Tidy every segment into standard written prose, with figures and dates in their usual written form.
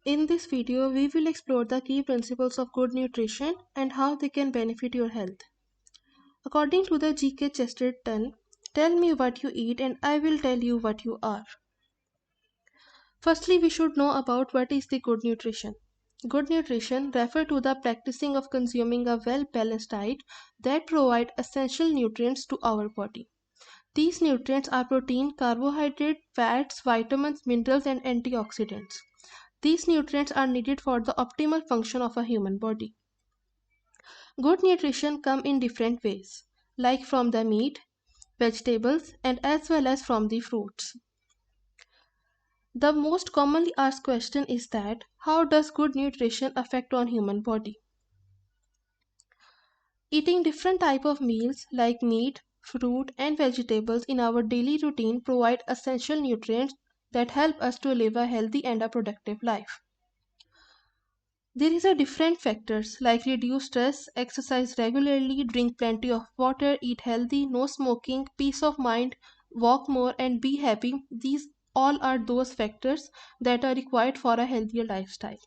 In this video, we will explore the key principles of good nutrition and how they can benefit your health. According to the GK Chesterton, tell me what you eat and I will tell you what you are. Firstly, we should know about what is the good nutrition. Good nutrition refers to the practicing of consuming a well-balanced diet that provides essential nutrients to our body. These nutrients are protein, carbohydrate, fats, vitamins, minerals, and antioxidants. These nutrients are needed for the optimal function of a human body. Good nutrition comes in different ways, like from the meat, vegetables, and as well as from the fruits. The most commonly asked question is that how does good nutrition affect on human body? Eating different type of meals like meat, fruit, and vegetables in our daily routine provide essential nutrients that help us to live a healthy and a productive life. There is a different factors like reduce stress, exercise regularly, drink plenty of water, eat healthy, no smoking, peace of mind, walk more and be happy. These all are those factors that are required for a healthier lifestyle.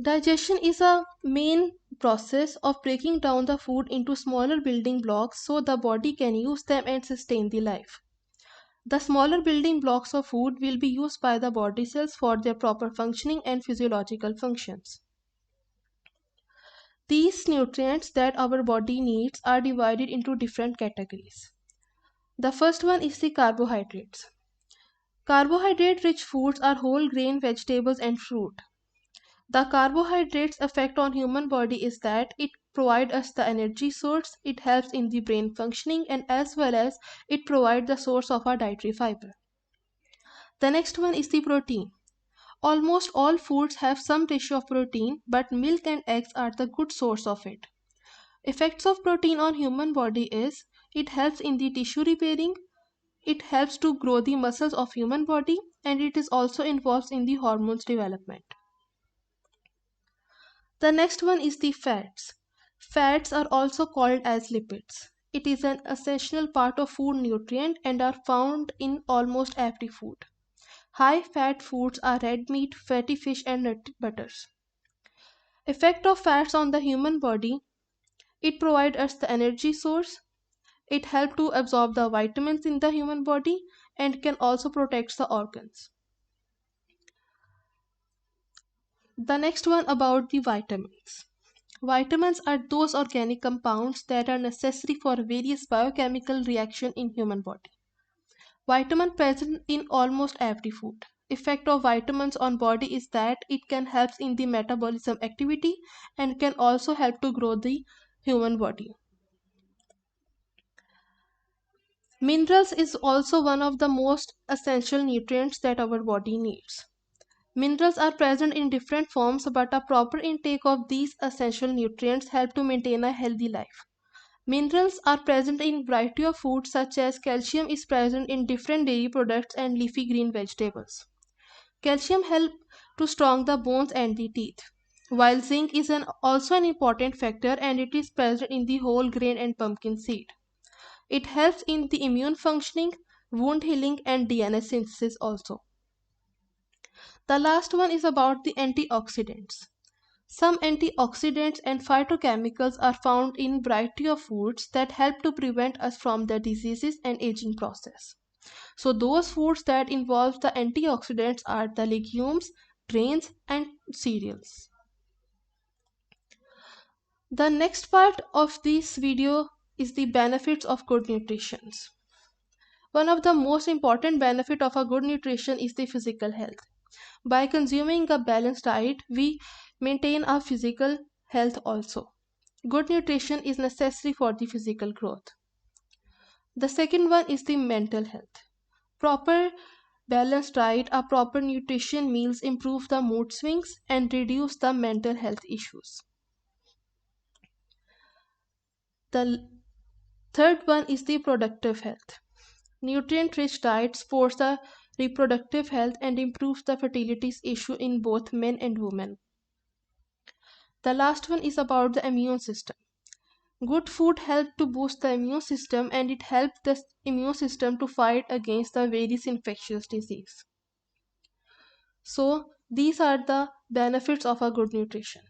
Digestion is a main process of breaking down the food into smaller building blocks so the body can use them and sustain the life. The smaller building blocks of food will be used by the body cells for their proper functioning and physiological functions. These nutrients that our body needs are divided into different categories. The first one is the carbohydrates. Carbohydrate-rich foods are whole grain, vegetables, and fruit. The carbohydrates' effect on human body is that it provides us the energy source, it helps in the brain functioning, and as well as it provides the source of our dietary fiber. The next one is the protein. Almost all foods have some ratio of protein, but milk and eggs are the good source of it. Effects of protein on human body is it helps in the tissue repairing, it helps to grow the muscles of human body, and it is also involved in the hormones development. The next one is the fats. Fats are also called as lipids. It is an essential part of food nutrient and are found in almost every food. High fat foods are red meat, fatty fish and nut butters. Effect of fats on the human body. It provides us the energy source. It helps to absorb the vitamins in the human body and can also protect the organs. The next one about the vitamins. Vitamins are those organic compounds that are necessary for various biochemical reactions in human body. Vitamin present in almost every food. Effect of vitamins on body is that it can help in the metabolism activity and can also help to grow the human body. Minerals is also one of the most essential nutrients that our body needs. Minerals are present in different forms, but a proper intake of these essential nutrients help to maintain a healthy life. Minerals are present in variety of foods such as calcium is present in different dairy products and leafy green vegetables. Calcium helps to strong the bones and the teeth, while zinc is also an important factor and it is present in the whole grain and pumpkin seed. It helps in the immune functioning, wound healing and DNA synthesis also. The last one is about the antioxidants. Some antioxidants and phytochemicals are found in variety of foods that help to prevent us from the diseases and aging process. So those foods that involve the antioxidants are the legumes, grains and cereals. The next part of this video is the benefits of good nutrition. One of the most important benefits of a good nutrition is the physical health. By consuming a balanced diet, we maintain our physical health also. Good nutrition is necessary for the physical growth. The second one is the mental health. Proper balanced diet or proper nutrition meals improve the mood swings and reduce the mental health issues. The third one is the productive health. Nutrient-rich diet supports the reproductive health and improves the fertility issue in both men and women. The last one is about the immune system. Good food helps to boost the immune system and it helps the immune system to fight against the various infectious disease. So these are the benefits of a good nutrition.